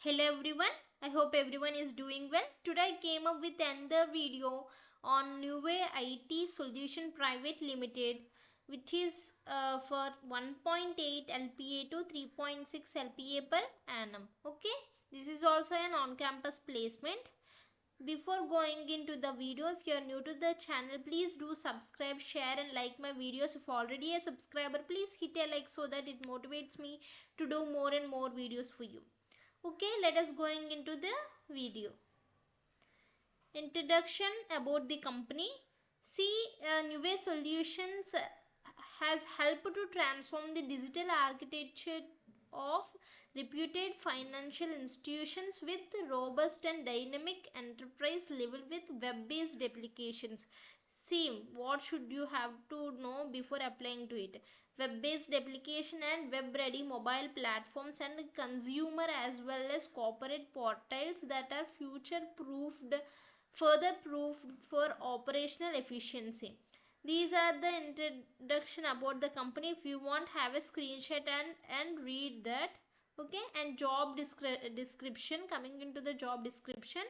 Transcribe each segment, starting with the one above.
Hello everyone, I hope everyone is doing well. Today I came up with another video on NUEVE IT Solution Private Limited, which is for 1.8 LPA to 3.6 LPA per annum. Okay, this is also an on-campus placement. Before going into the video, if you are new to the channel, please do subscribe, share and like my videos. If already a subscriber, please hit a like so that it motivates me to do more and more videos for you. Okay, let us going into the video. Introduction about the company. See, NUEVE Solutions has helped to transform the digital architecture of reputed financial institutions with robust and dynamic enterprise level with web-based applications. See, what should you have to know before applying to it? Web-based application and web-ready mobile platforms and consumer as well as corporate portals that are future-proofed, further proofed for operational efficiency. These are the introduction about the company. If you want, have a screenshot and read that. Okay, and job description. Coming into the job description,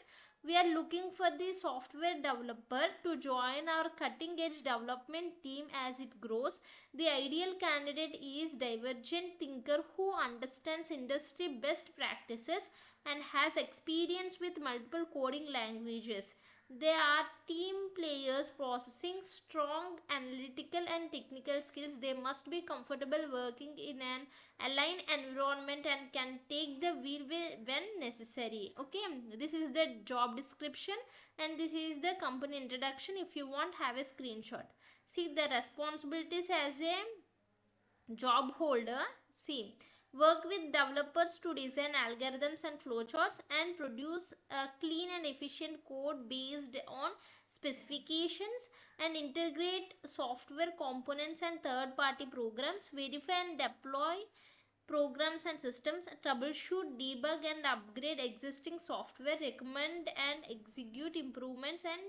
we are looking for the software developer to join our cutting edge development team as it grows. The ideal candidate is divergent thinker who understands industry best practices and has experience with multiple coding languages. They are team players possessing strong analytical and technical skills. They must be comfortable working in an aligned environment and can take the wheel when necessary. Okay, this is the job description and this is the company introduction. If you want, have a screenshot. See the responsibilities as a job holder. See, work with developers to design algorithms and flowcharts and produce a clean and efficient code based on specifications, and integrate software components and third party programs, verify and deploy programs and systems, troubleshoot, debug and upgrade existing software, recommend and execute improvements, and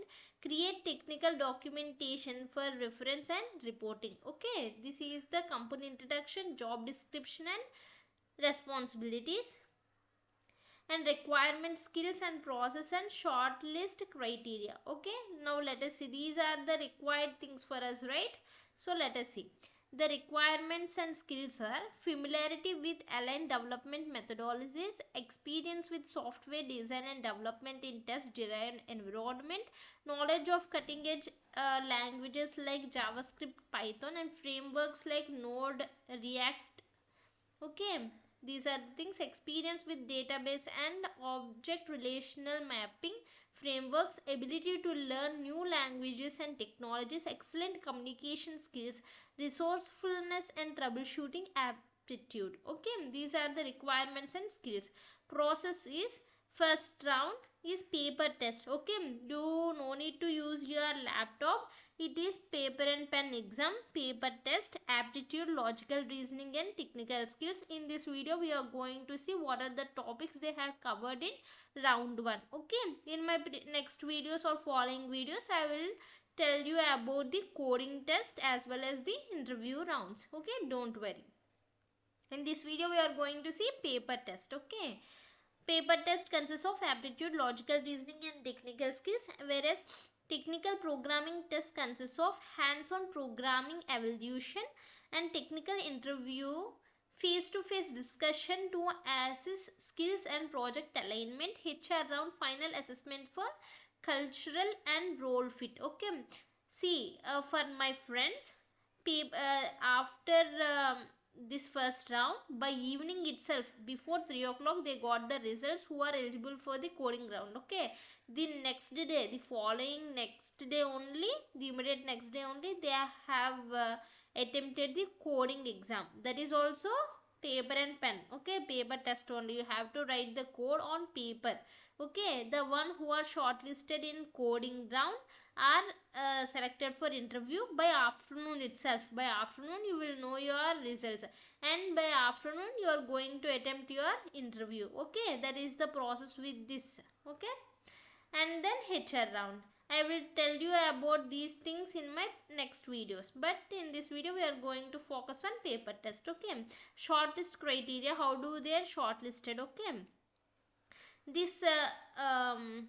create technical documentation for reference and reporting. Okay, this is the company introduction, job description and responsibilities, and requirement, skills and process and shortlist criteria. Okay, now let us see, these are the required things for us, right? So let us see. The requirements and skills are familiarity with aligned development methodologies, experience with software design and development in test-driven environment, knowledge of cutting-edge languages like JavaScript, Python, and frameworks like Node, React. Okay, these are the things. Experience with database and object relational mapping frameworks, ability to learn new languages and technologies, excellent communication skills, resourcefulness and troubleshooting aptitude. Okay, these are the requirements and skills. Process is, first round is paper test. Okay, you no need to use your laptop. It is paper and pen exam, paper test, aptitude, logical reasoning and technical skills. In this video we are going to see what are the topics they have covered in round 1. Okay, in my next videos or following videos I will tell you about the coding test as well as the interview rounds. Okay, don't worry. In this video we are going to see paper test. Okay, paper test consists of aptitude, logical reasoning and technical skills, whereas technical programming test consists of hands-on programming evaluation and technical interview, face-to-face discussion to assess skills and project alignment, HR round, final assessment for cultural and role fit. Okay, see, for my friends, after this first round, by evening itself before 3 o'clock they got the results who are eligible for the coding round. Okay, the next day, the following next day only, the immediate next day only, they have attempted the coding exam. That is also paper and pen. Okay, paper test only, you have to write the code on paper. Okay, the one who are shortlisted in coding round are selected for interview by afternoon itself. By afternoon you will know your results and by afternoon you are going to attempt your interview. Okay, that is the process with this. Okay, and then HR round. I will tell you about these things in my next videos, but in this video we are going to focus on paper test. Okay, shortlist criteria, how do they are shortlisted. Okay, This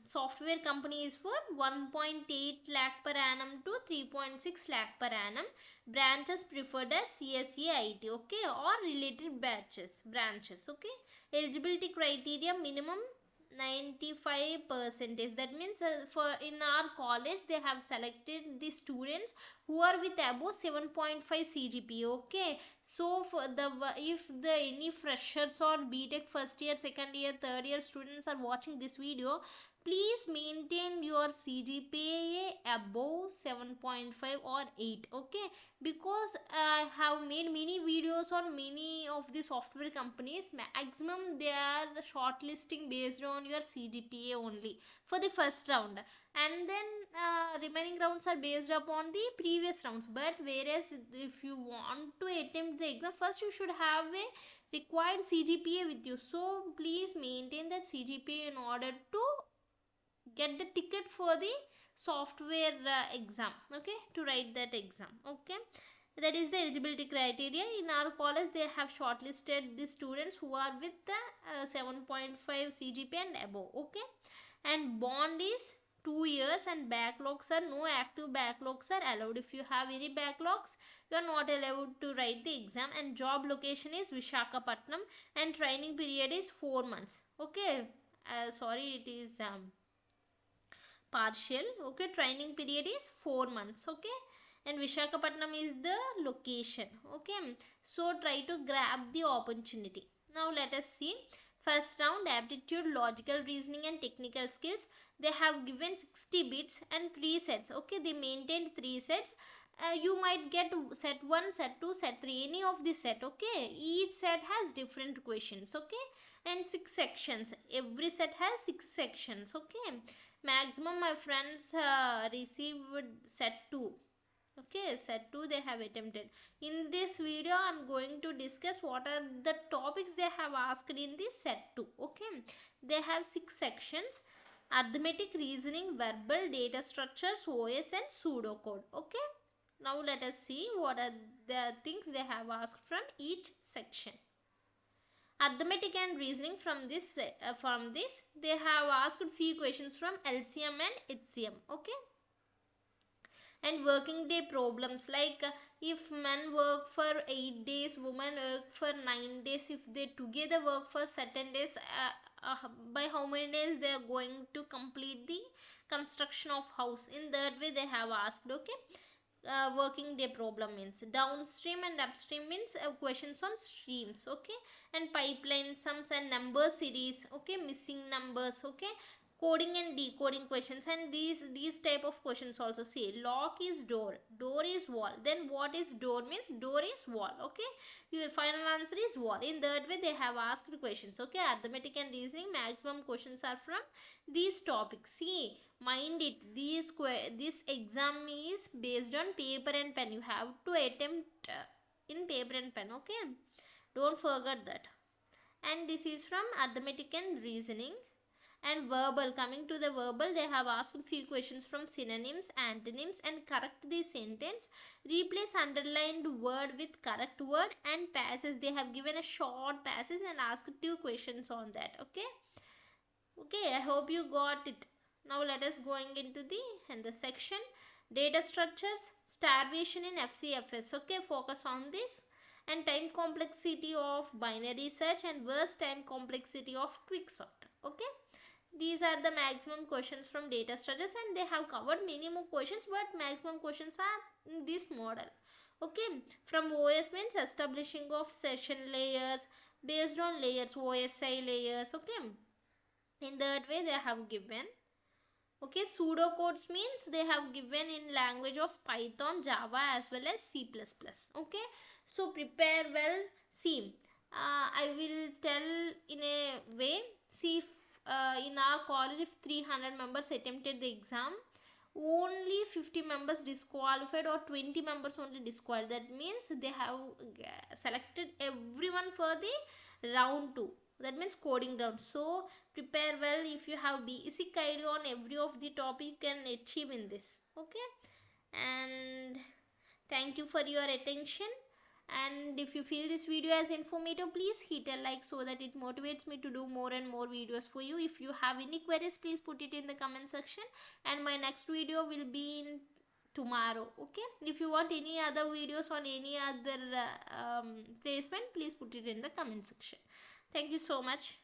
software company is for 1.8 lakh per annum to 3.6 lakh per annum. Branches preferred as CSE IT, okay, or related branches, okay. Eligibility criteria minimum 95%. That means for in our college they have selected the students who are with above 7.5 CGPA, okay. So for the if the any freshers or BTech first year, second year, third year students are watching this video, please maintain your CGPA above 7.5 or 8, okay. Because I have made many videos on many of the software companies. Maximum they are shortlisting based on your CGPA only for the first round, and then remaining rounds are based upon the previous rounds. But whereas if you want to attempt the exam, first you should have a required CGPA with you. So please maintain that CGPA in order to get the ticket for the software exam, okay, to write that exam, okay. That is the eligibility criteria. In our college they have shortlisted the students who are with the 7.5 CGPA and above, okay. And bond is 2 years, and backlogs are no active backlogs are allowed. If you have any backlogs, you are not allowed to write the exam. And job location is Vishakhapatnam, and training period is 4 months, okay. Sorry, it is partial, okay. Training period is 4 months, okay. And Vishakhapatnam is the location, okay. So try to grab the opportunity. Now let us see. First round, aptitude, logical reasoning and technical skills. They have given 60 bits and 3 sets, okay. They maintained 3 sets. You might get set 1, set 2, set 3, any of the set, okay. Each set has different questions, okay. And 6 sections. Every set has 6 sections, okay. Maximum my friends received set 2, okay. Set 2 they have attempted. In this video I'm going to discuss what are the topics they have asked in this set 2, okay. They have 6 sections: arithmetic, reasoning, verbal, data structures, OS and pseudocode, okay. Now let us see what are the things they have asked from each section. Arithmetic and reasoning, from this they have asked few questions from LCM and HCM, okay. And working day problems, like if men work for 8 days, women work for 9 days, if they together work for certain days, by how many days they are going to complete the construction of house. In that way they have asked, okay. Working day problem means downstream, and upstream means questions on streams, okay. And pipeline sums and number series, okay. Missing numbers, okay. Coding and decoding questions, and these type of questions also. See, lock is door, door is wall, then what is door means door is wall, okay. Your final answer is wall. In that way they have asked questions, okay. Arithmetic and reasoning, maximum questions are from these topics. See, mind it, this exam is based on paper and pen. You have to attempt in paper and pen, okay. Don't forget that. And this is from arithmetic and reasoning. And verbal, coming to the verbal, they have asked few questions from synonyms, antonyms, and correct the sentence. Replace underlined word with correct word, and passage. They have given a short passage and asked 2 questions on that, okay. Okay, I hope you got it. Now let us going into the section. Data structures, starvation in FCFS, okay. Focus on this. And time complexity of binary search, and worst time complexity of quicksort, okay. These are the maximum questions from data structures, and they have covered many more questions, but maximum questions are in this model, okay. From OS means establishing of session layers, based on layers, OSI layers, okay. In that way they have given, okay. Pseudocodes means they have given in language of Python, Java as well as C++, okay. So prepare well. See, I will tell in a way. See, if, in our college if 300 members attempted the exam, only 50 members disqualified, or 20 members only disqualified. That means they have selected everyone for the round 2. That means coding round. So prepare well. If you have basic idea on every of the topic, you can achieve in this, okay. And thank you for your attention. And if you feel this video as informative, please hit a like so that it motivates me to do more and more videos for you. If you have any queries, please put it in the comment section, and my next video will be in tomorrow. Okay, if you want any other videos on any other placement, please put it in the comment section. Thank you so much.